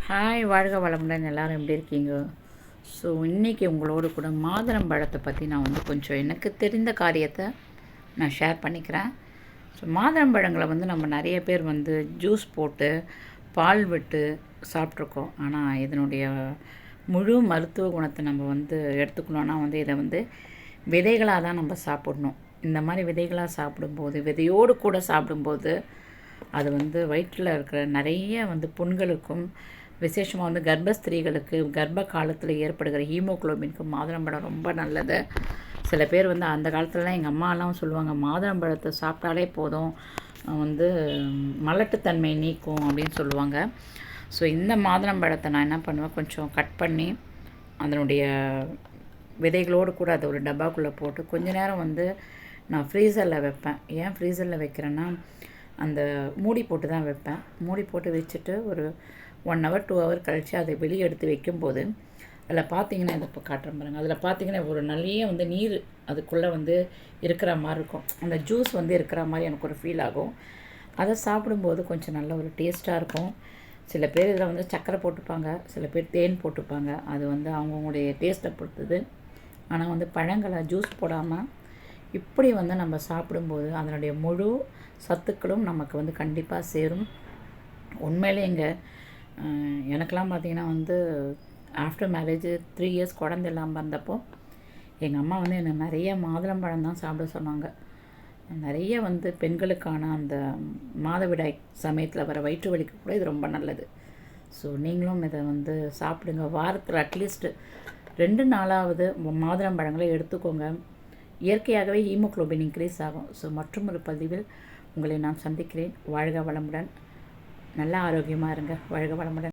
Hi, வாழ்க வளமுடன். எல்லோரும் எப்படி இருக்கீங்க? ஸோ இன்றைக்கி உங்களோடு கூட மாதுளம்பழத்தை பற்றி நான் வந்து கொஞ்சம் எனக்கு தெரிந்த காரியத்தை நான் ஷேர் பண்ணிக்கிறேன். ஸோ மாதுளம்பழங்களை வந்து நம்ம நிறைய பேர் வந்து ஜூஸ் போட்டு பால் விட்டு சாப்பிட்ருக்கோம். ஆனால் இதனுடைய முழு மருத்துவ குணத்தை நம்ம வந்து எடுத்துக்கணுன்னா வந்து இதை வந்து விதைகளாக தான் நம்ம சாப்பிடணும். இந்த மாதிரி விதைகளாக சாப்பிடும்போது, விதையோடு கூட சாப்பிடும்போது அது வந்து வயிற்றில் இருக்கிற நிறைய வந்து புண்களுக்கும், விசேஷமாக வந்து கர்ப்பஸ்திரீகளுக்கு கர்ப்ப காலத்தில் ஏற்படுகிற ஹீமோக்ளோபினுக்கு மாதுளம்பழம் ரொம்ப நல்லது. சில பேர் வந்து அந்த காலத்துலலாம் எங்கள் அம்மாலாம் சொல்லுவாங்க, மாதுளம்பழத்தை சாப்பிட்டாலே போதும் வந்து மலட்டுத்தன்மை நீக்கும் அப்படின்னு சொல்லுவாங்க. ஸோ இந்த மாதுளம்பழத்தை நான் என்ன பண்ணுவேன், கொஞ்சம் கட் பண்ணி அதனுடைய விதைகளோடு கூட அதை ஒரு டப்பாக்குள்ளே போட்டு கொஞ்ச நேரம் வந்து நான் ஃப்ரீசரில் வைப்பேன். ஏன் ஃப்ரீசரில் வைக்கிறேன்னா, அந்த மூடி போட்டு தான் வைப்பேன். மூடி போட்டு வச்சுட்டு ஒரு 1 ஹவர் 2 ஹவர் கழித்து அதை வெளியே எடுத்து வைக்கும்போது அதில் பார்த்தீங்கன்னா, இதை இப்போ காட்டுறேன் பாருங்கள். அதில் பார்த்தீங்கன்னா ஒரு நிறைய வந்து நீர் அதுக்குள்ளே வந்து இருக்கிற மாதிரி இருக்கும். அந்த ஜூஸ் வந்து இருக்கிற மாதிரி எனக்கு ஒரு ஃபீல் ஆகும். அதை சாப்பிடும்போது கொஞ்சம் நல்ல ஒரு டேஸ்ட்டாக இருக்கும். சில பேர் இதில் வந்து சர்க்கரை போட்டுப்பாங்க, சில பேர் தேன் போட்டுப்பாங்க. அது வந்து அவங்கவுங்களுடைய டேஸ்ட்டை பொறுத்தது. ஆனால் வந்து பழங்களை ஜூஸ் போடாமல் இப்படி வந்து நம்ம சாப்பிடும்போது அதனுடைய முழு சத்துக்களும் நமக்கு வந்து கண்டிப்பாக சேரும். உண்மையிலே எனக்கெலாம் பார்த்திங்கன்னா வந்து ஆஃப்டர் மேரேஜ் 3 இயர்ஸ் குழந்தை இல்லாமல் இருந்தப்போ எங்கள் அம்மா வந்து என்னை நிறைய மாதுளம்பழம் தான் சாப்பிட சொன்னாங்க. நிறைய வந்து பெண்களுக்கான அந்த மாதவிடாய் சமயத்தில் வர வயிற்று வலிக்கு கூட இது ரொம்ப நல்லது. ஸோ நீங்களும் இதை வந்து சாப்பிடுங்க. வாரத்தில் அட்லீஸ்ட்டு 2 நாளாவது மாதுளம்பழங்களை எடுத்துக்கோங்க. இயற்கையாகவே ஹீமோக்ளோபின் இன்க்ரீஸ் ஆகும். ஸோ மற்றும் ஒரு பதிவில் உங்களை நான் சந்திக்கிறேன். வாழ்க வளமுடன். நல்ல ஆரோக்கியமாக இருங்க. வாழ்க வளமுடன்.